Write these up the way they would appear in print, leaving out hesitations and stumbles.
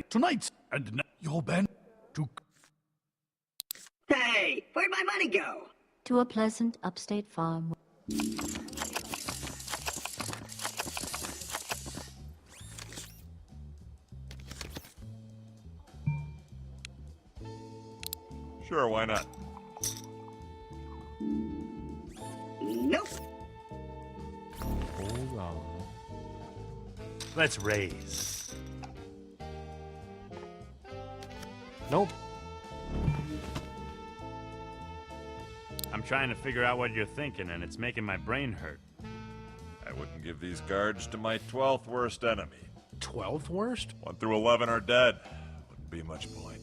Tonight, and your band to... Hey, where'd my money go? To a pleasant upstate farm. Sure, why not? Nope. Hold on. Let's raise. Nope. I'm trying to figure out what you're thinking, and it's making my brain hurt. I wouldn't give these cards to my 12th worst enemy. 12th worst? 1 through 11 are dead. Wouldn't be much point.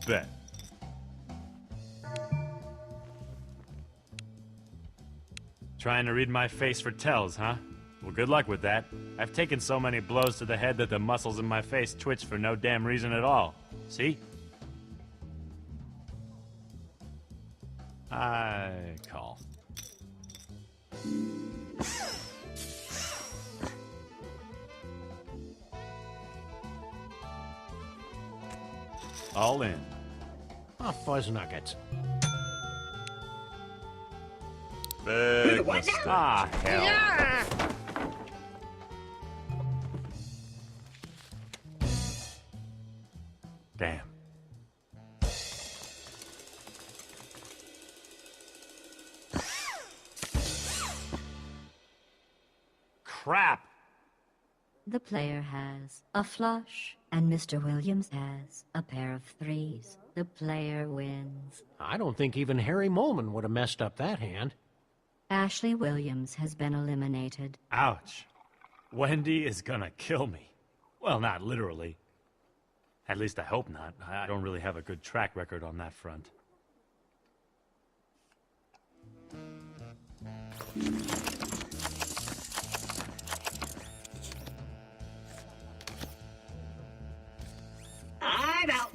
Bet. Trying to read my face for tells, huh? Well, good luck with that. I've taken so many blows to the head that the muscles in my face twitch for no damn reason at all. See? I call. All in. Oh, fuzz nuggets. Big What now? mistake. Ah, hell. Damn. Crap! The player has a flush, and Mr. Williams has a pair of threes. The player wins. I don't think even Harry Molman would have messed up that hand. Ashley Williams has been eliminated. Ouch. Wendy is gonna kill me. Well, not literally. At least I hope not. I don't really have a good track record on that front. I'm out.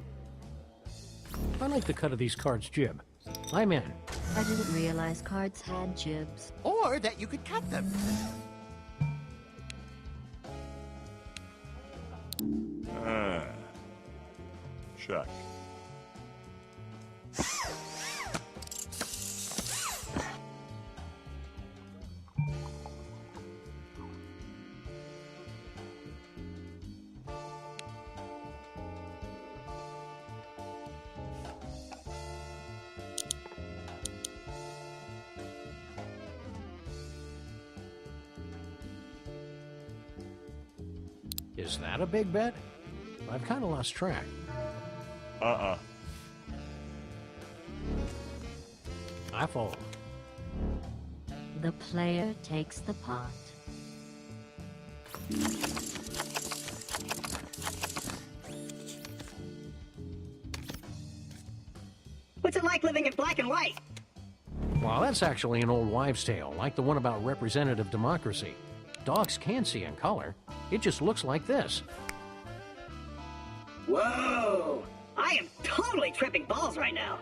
I like the cut of these cards, Jib. I'm in. I didn't realize cards had jibs. Or that you could cut them. Check. Is that a big bet? I've kind of lost track. I fold. The player takes the pot. What's it like living in black and white? Well, that's actually an old wives' tale, like the one about representative democracy. Dogs can see in color. It just looks like this. Whoa! I am totally tripping balls right now.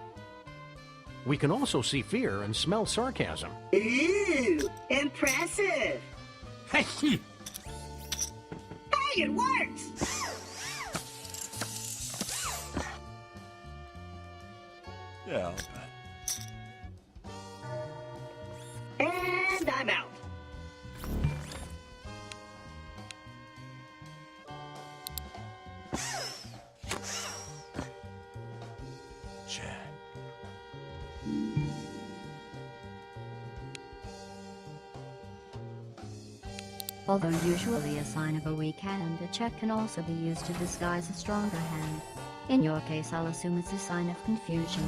We can also see fear and smell sarcasm. Ooh, impressive. Hey, it works! Yeah, I'll bet. And I'm out. Check. Although usually a sign of a weak hand, a check can also be used to disguise a stronger hand. In your case, I'll assume it's a sign of confusion.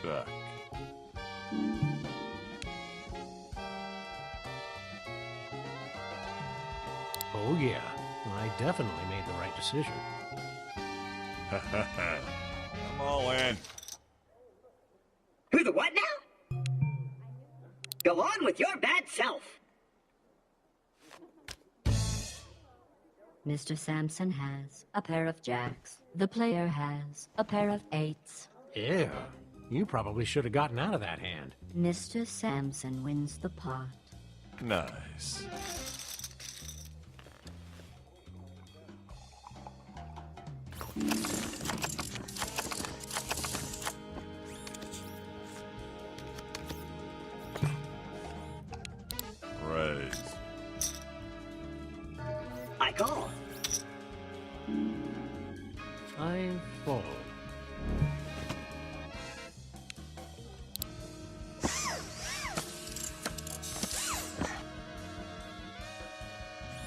Check. Oh yeah, I definitely made the right decision. I'm all in. Who the what now? Go on with your bad self. Mr. Sampson has a pair of jacks. The player has a pair of eights. Ew. You probably should have gotten out of that hand. Mr. Sampson wins the pot. Nice. Raise. I call. I fold.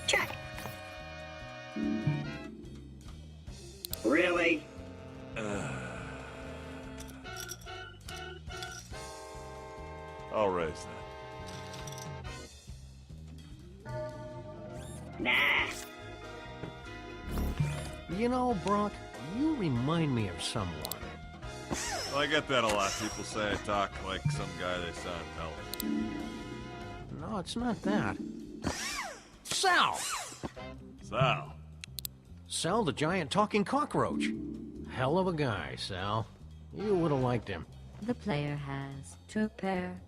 Check. Really? I'll raise that. Nah. You know, Brock, you remind me of someone. Well, I get that a lot. People say I talk like some guy they saw in television. No, it's not that. Sal! Sal. Sal the giant talking cockroach. Hell of a guy, Sal. You would have liked him. The player has two pair.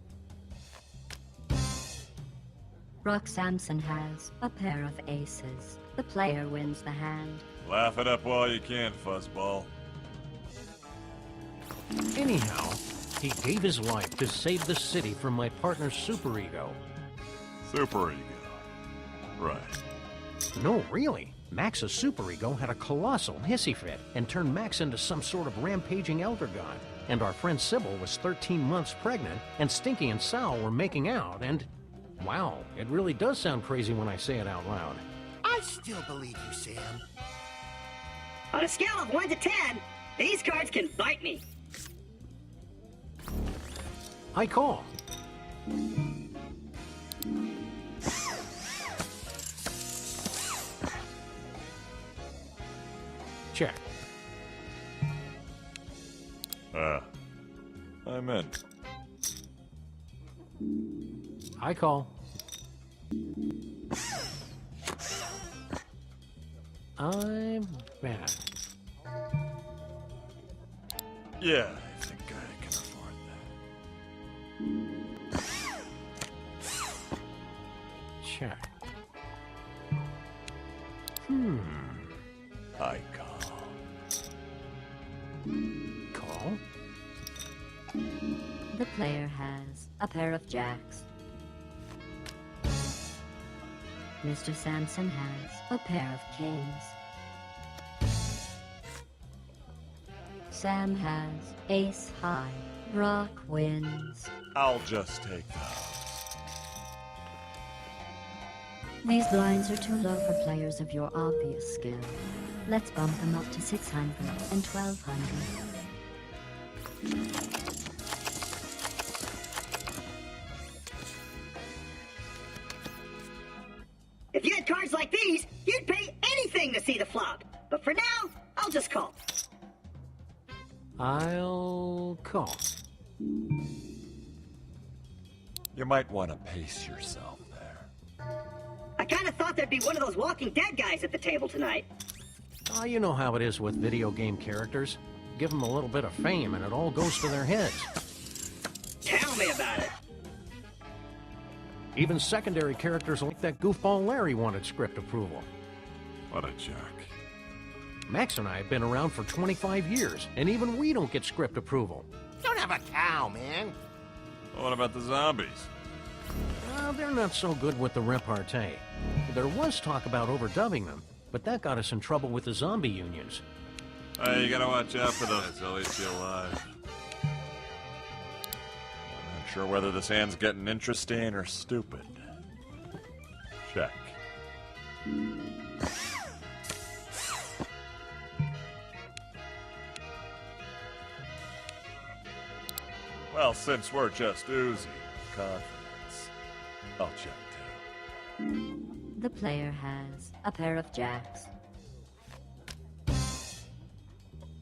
Brock Sampson has a pair of aces. The player wins the hand. Laugh it up while you can, fuzzball. Anyhow, he gave his life to save the city from my partner's superego. Superego. Right. No, really. Max's superego had a colossal hissy fit and turned Max into some sort of rampaging elder god. And our friend Sybil was 13 months pregnant, and Stinky and Sal were making out, and... Wow, it really does sound crazy when I say it out loud. I still believe you, Sam. On a scale of 1 to 10, these cards can bite me. I call. Check. I'm in. I call. I'm back. Yeah, I think I can afford that. Check. I call. Call? The player has a pair of jacks. Mr. Sampson has a pair of kings. Sam has ace high. Brock wins. I'll just take that. These blinds are too low for players of your obvious skill. Let's bump them up to 600 and 1200. If you had cards like these, you'd pay anything to see the flop. But for now, I'll just call. I'll call. You might want to pace yourself there. I kind of thought there'd be one of those Walking Dead guys at the table tonight. Oh, you know how it is with video game characters. Give them a little bit of fame and it all goes to their heads. Tell me about it. Even secondary characters like that goofball Larry wanted script approval. What a jerk. Max and I have been around for 25 years, and even we don't get script approval. Don't have a cow, man. Well, what about the zombies? They're not so good with the repartee. There was talk about overdubbing them, but that got us in trouble with the zombie unions. Hey, you gotta watch out for those. They'll eat you alive. I'm not sure whether this hand's getting interesting or stupid. Check. Well, since we're just oozing confidence, I'll check too. The player has a pair of jacks.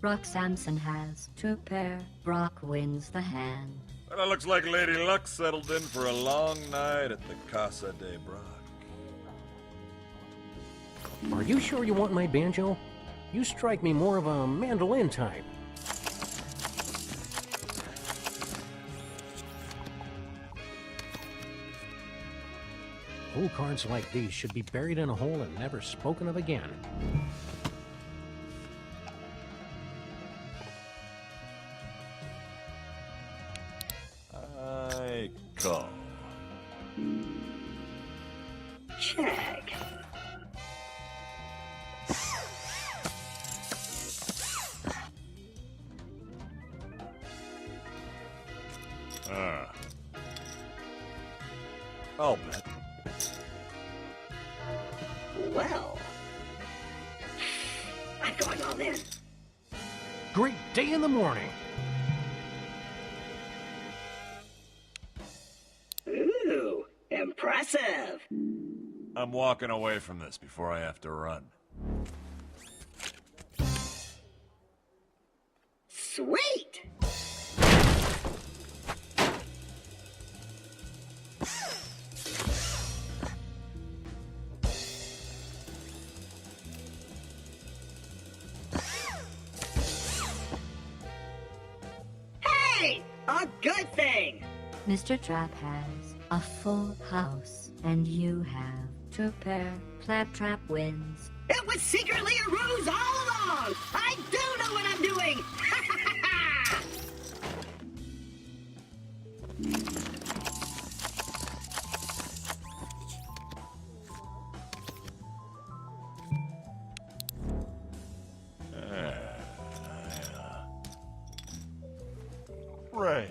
Brock Sampson has two pair. Brock wins the hand. Well, it looks like Lady Luck settled in for a long night at the Casa de Brock. Are you sure you want my banjo? You strike me more of a mandolin type. Old cards like these should be buried in a hole and never spoken of again. I call. Check. I'll bet. Well, I'm going all in. Great day in the morning. Ooh, impressive. I'm walking away from this before I have to run. Sweet. Hey, a good thing. Mr. Trap has a full house, and you have two pair. Claptrap wins. It was secretly a ruse all along. I do know what I'm doing. Raise.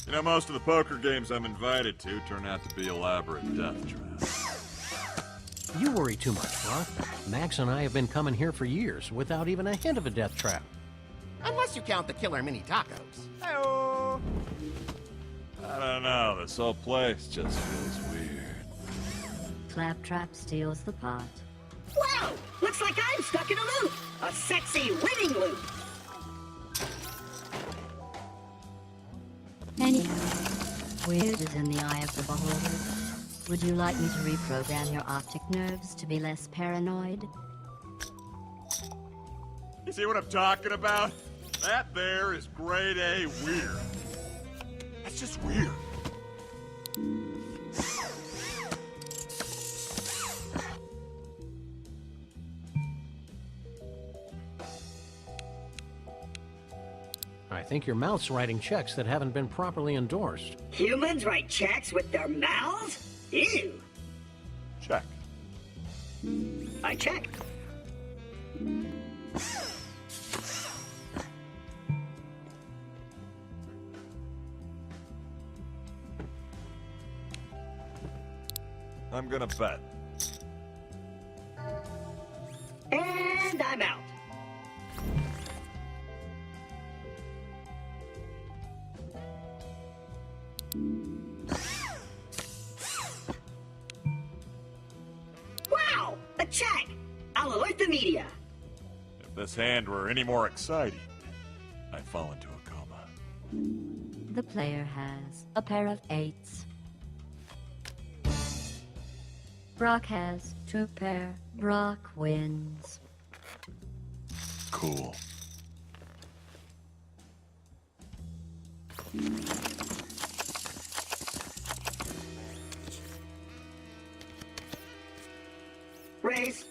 You know, most of the poker games I'm invited to turn out to be elaborate death traps. You worry too much, Brock. Max and I have been coming here for years without even a hint of a death trap. Unless you count the killer mini tacos. I don't know, this whole place just feels weird. Claptrap steals the pot. Wow, looks like I'm stuck in a loop. A sexy winning loop. Anyhow, weird is in the eye of the beholder. Would you like me to reprogram your optic nerves to be less paranoid? You see what I'm talking about? That there is grade A weird. That's just weird. I think your mouth's writing checks that haven't been properly endorsed. Humans write checks with their mouths? Ew. Check. I check. I'm gonna bet. And I'm out. Wow! A check! I'll alert the media. If this hand were any more exciting, I'd fall into a coma. The player has a pair of eights. Brock has two pair. Brock wins. Cool. Raise.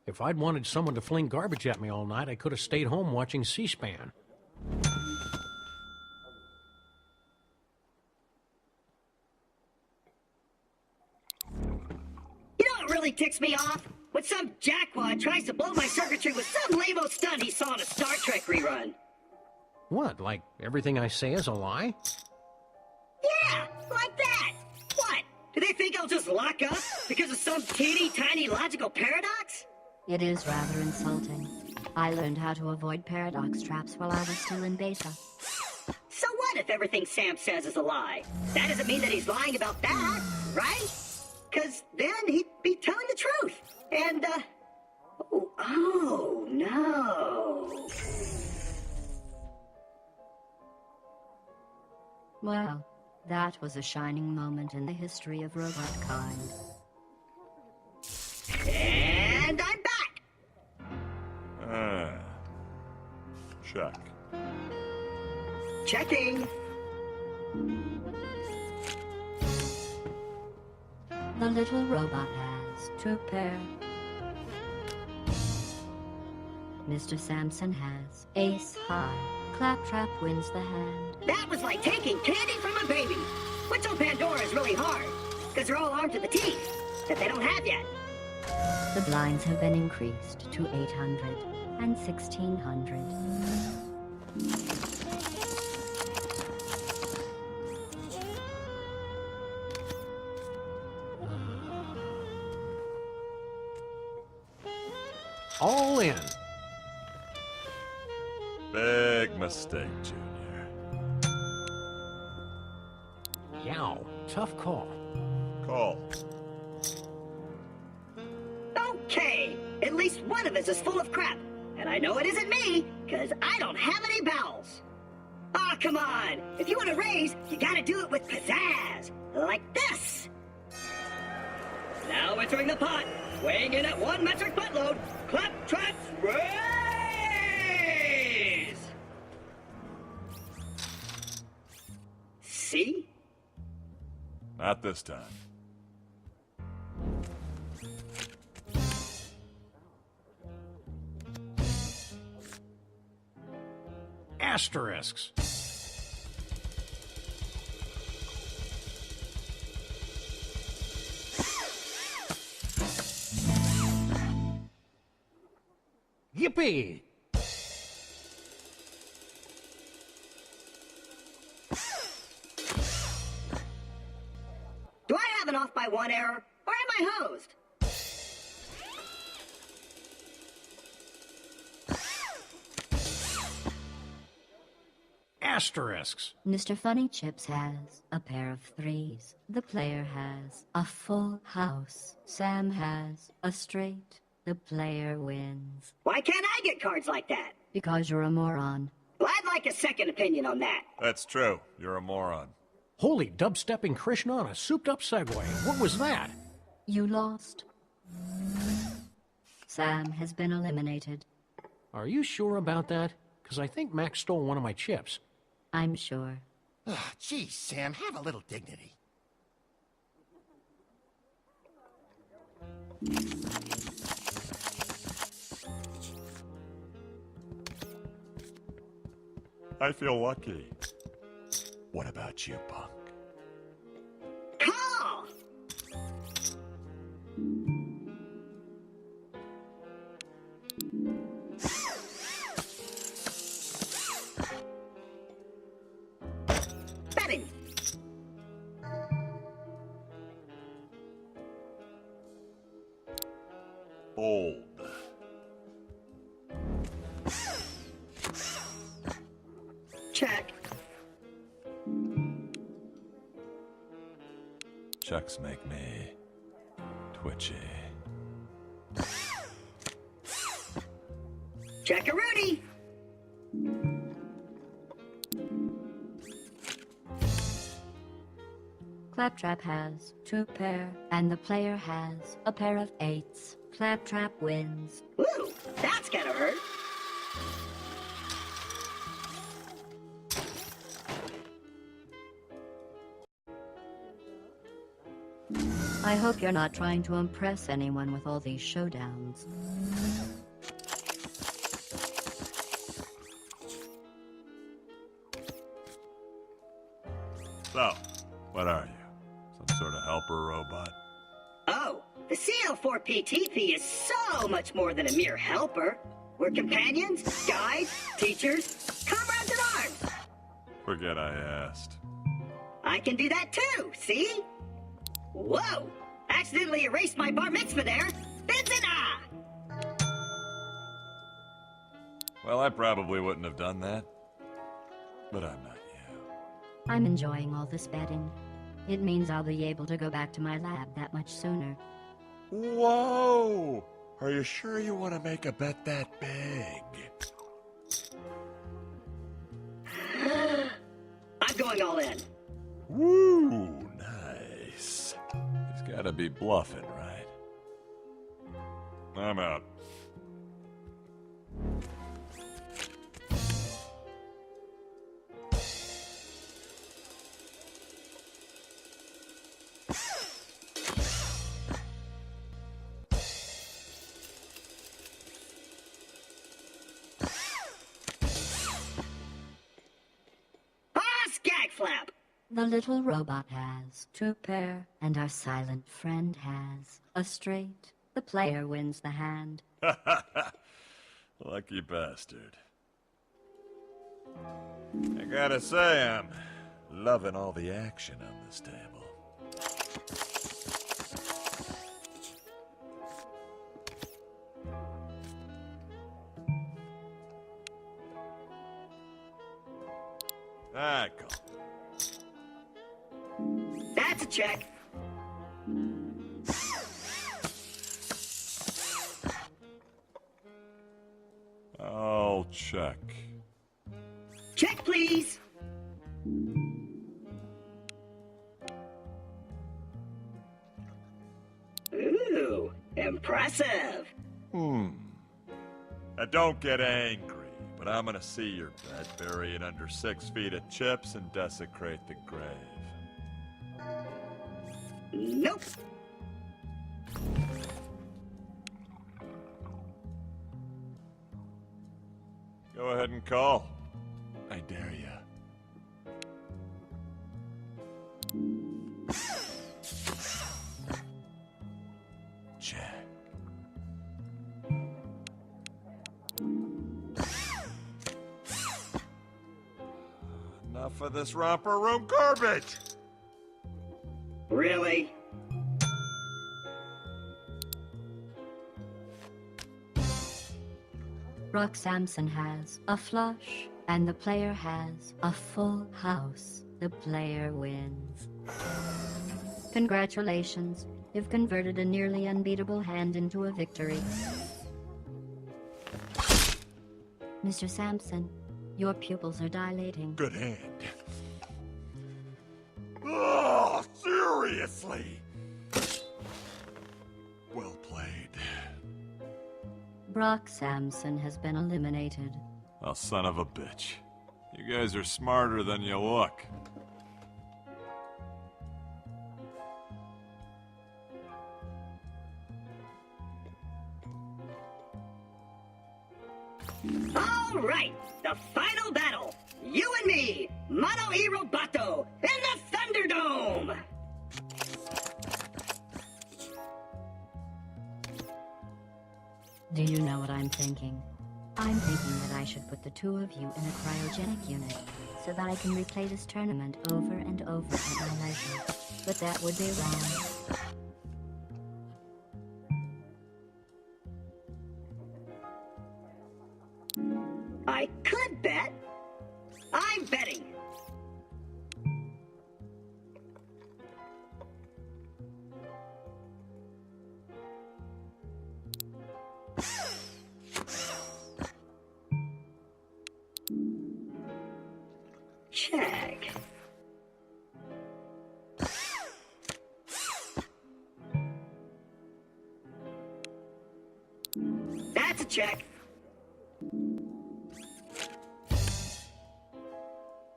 If I'd wanted someone to fling garbage at me all night, I could have stayed home watching C-SPAN. You know what really ticks me off? When some jackwad tries to blow my circuitry with some lame-o stunt he saw in a Star Trek rerun. What, like everything I say is a lie? Yeah, like that. What? Do they think I'll just lock up because of some teeny-tiny logical paradox? It is rather insulting. I learned how to avoid paradox traps while I was still in beta. So what if everything Sam says is a lie? That doesn't mean that he's lying about that, right? Because then he'd be telling the truth. And, oh, no. Well, That was a shining moment in the history of robot kind. And I'm back! Check. Checking. The little robot has 2 pair. Mr. Sampson has ace high. Claptrap wins the hand. That was like taking candy from a baby. What's on Pandora is really hard, because they're all armed to the teeth that they don't have yet. The blinds have been increased to 800 and 1600. All in. Big mistake, Junior. Yow, tough call. Call. Okay, at least one of us is full of crap. And I know it isn't me, because I don't have any bowels. Ah, come on. If you want to raise, you gotta do it with pizzazz. Like this. Now entering the pot, weighing in at 1 metric buttload, Claptrap's raise! See? Not this time. Asterisks. Yippee! Do I have an off by 1 error, or am I hosed? Asterisks. Mr. Funny Chips has a pair of 3s. The player has a full house. Sam has a straight. The player wins. Why can't I get cards like that? Because you're a moron. Well, I'd like a second opinion on that. That's true. You're a moron. Holy dubstepping Krishna on a souped-up Segway. What was that? You lost. Sam has been eliminated. Are you sure about that? Because I think Max stole one of my chips. I'm sure. Ugh, geez, Sam, have a little dignity. I feel lucky. What about you, punk? Call! Betting. Bold. Check. Checks make me twitchy. Check-a-rooney. Claptrap has 2 pair, and the player has a pair of 8s. Claptrap wins. Woo, that's gonna hurt. I hope you're not trying to impress anyone with all these showdowns. So, what are you? Some sort of helper robot? Oh, the CL4PTP is so much more than a mere helper. We're companions, guides, teachers, comrades in arms. Forget I asked. I can do that too, see? Whoa! Accidentally erased my bar mitzvah there. Benzina! Well, I probably wouldn't have done that. But I'm not you. I'm enjoying all this betting. It means I'll be able to go back to my lab that much sooner. Whoa! Are you sure you want to make a bet that big? I'm going all in. Woo, nice. He's gotta be bluffing, right? I'm out. Flap. The little robot has 2 pair, and our silent friend has a straight. The player wins the hand. Lucky bastard. I gotta say, I'm loving all the action on this table. That goes. That's a check. I'll check. Check, please. Ooh, impressive. Now don't get angry, but I'm gonna see your bet, bury it under 6 feet of chips, and desecrate the grave. Nope. Go ahead and call. I dare ya. Check. Enough of this romper room garbage! Really? Brock Sampson has a flush, and the player has a full house. The player wins. Congratulations, you've converted a nearly unbeatable hand into a victory. Mr. Sampson, your pupils are dilating. Good hand. Oh, seriously? Well played. Brock Sampson has been eliminated. Oh, son of a bitch. You guys are smarter than you look. All right, the final battle. You and me, Mono e Roboto, in the Thunderdome. Do you know what I'm thinking? I'm thinking that I should put the 2 of you in a cryogenic unit so that I can replay this tournament over and over at my leisure. But that would be wrong. I could bet. I'm betting. Check. That's a check.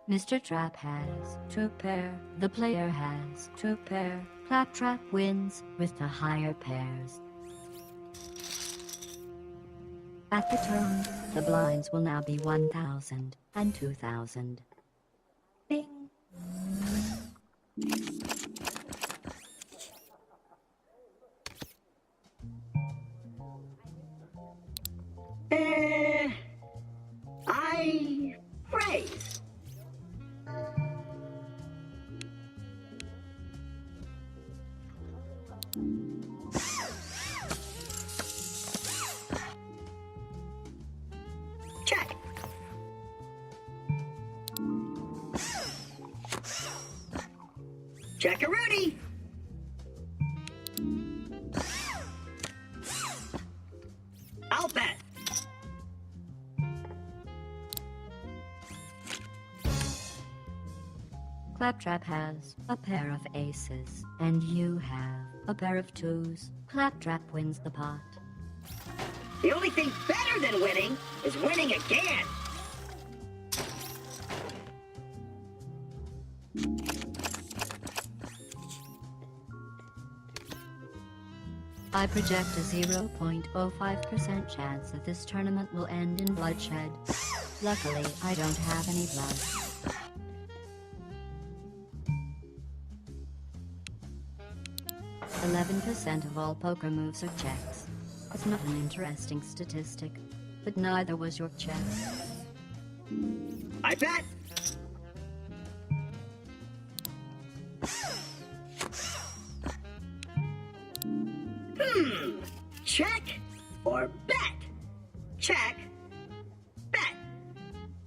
Mr. Trap has 2 pair. The player has 2 pair. Claptrap wins with the higher pairs. At the turn, the blinds will now be 1,000 and 2,000. Bing. I raise. Check. Check-a-rooney. I'll bet. Claptrap has a pair of aces, and you have a pair of twos. Claptrap wins the pot. The only thing better than winning is winning again. I project a 0.05% chance that this tournament will end in bloodshed. Luckily, I don't have any blood. %of all poker moves are checks. It's not an interesting statistic, but neither was your check. I bet. Check or bet? Check, bet.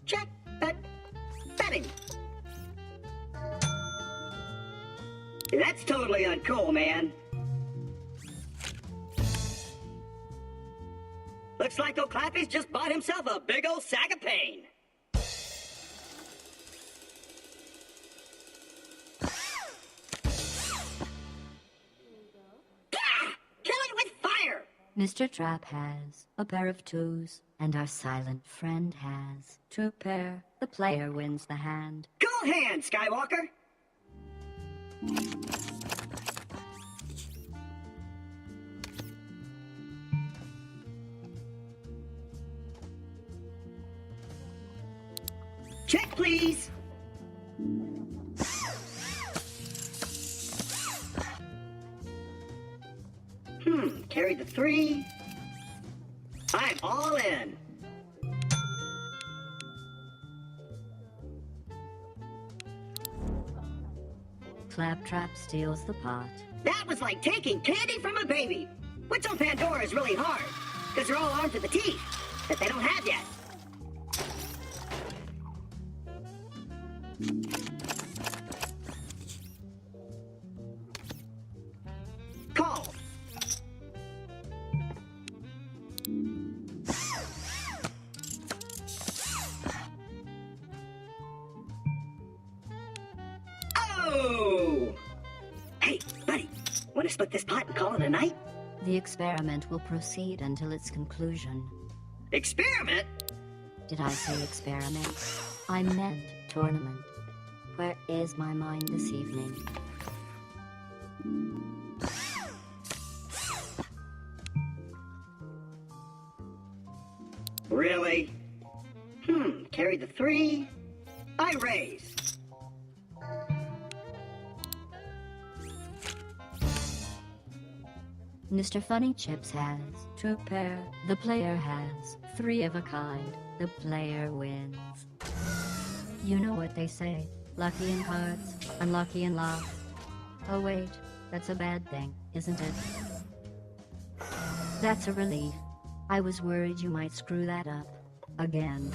Check, bet, betting. That's totally uncool, man. Looks like O'Clappy's just bought himself a big old sack of pain. Mr. Trap has a pair of twos, and our silent friend has two pair. The player wins the hand. Go hand, Skywalker! Check, please! Carried the 3. I'm all in. Claptrap steals the pot. That was like taking candy from a baby. What's on Pandora is really hard, because they're all armed to the teeth that they don't have yet. Call. Oh! Hey, buddy, want to split this pot and call it a night? The experiment will proceed until its conclusion. Experiment? Did I say experiment? I meant tournament. Where is my mind this evening? Really? Carried the 3. I raise. Mr. Funny Chips has two pair. The player has 3 of a kind. The player wins. You know what they say. Lucky in cards, unlucky in love. Oh wait, that's a bad thing, isn't it? That's a relief. I was worried you might screw that up. Again.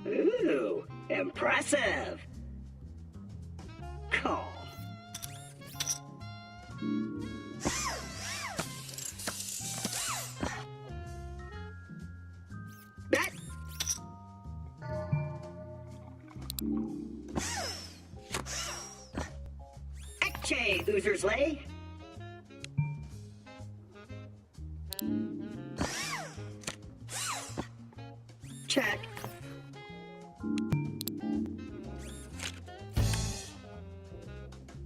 Ooh, impressive. Call. Bet. Ekche, Oozers lay. Check.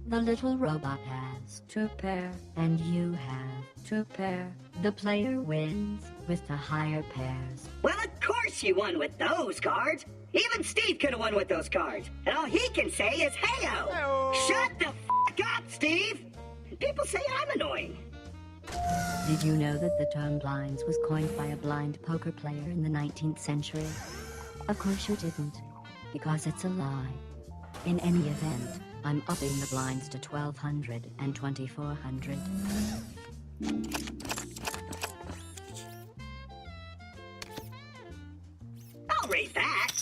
The little robot has two pair, and you have two pair. The player wins with the higher pairs. Well, of course you won with those cards. Even Steve could have won with those cards. And all he can say is, hey-o. Shut the f*** up, Steve. People say I'm annoying. Did you know that the term blinds was coined by a blind poker player in the 19th century? Of course you didn't, because it's a lie. In any event, I'm upping the blinds to 1,200 and 2,400. I'll raise that.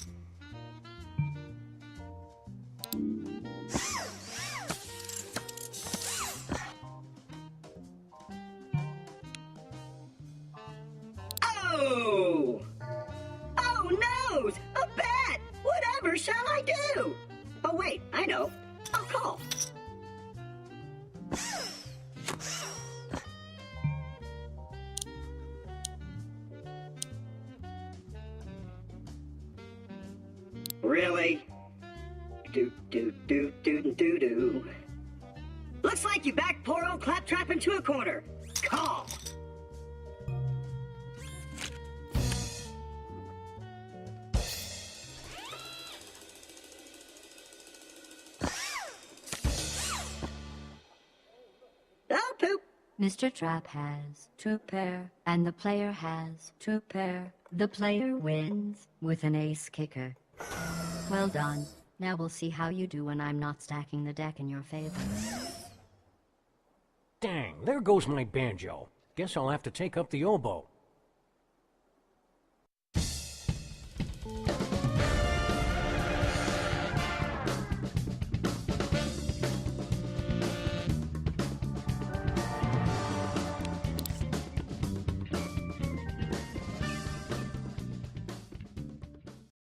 Oh! Oh, noes! A bet! Whatever shall I do? Oh, wait, I know. I'll call. Really? Do. Looks like you backed poor old Claptrap into a corner. Call. Oh, poop. Mr. Trap has two pair, and the player has two pair. The player wins with an ace kicker. Well done. Now we'll see how you do when I'm not stacking the deck in your favor. Dang, there goes my banjo. Guess I'll have to take up the oboe.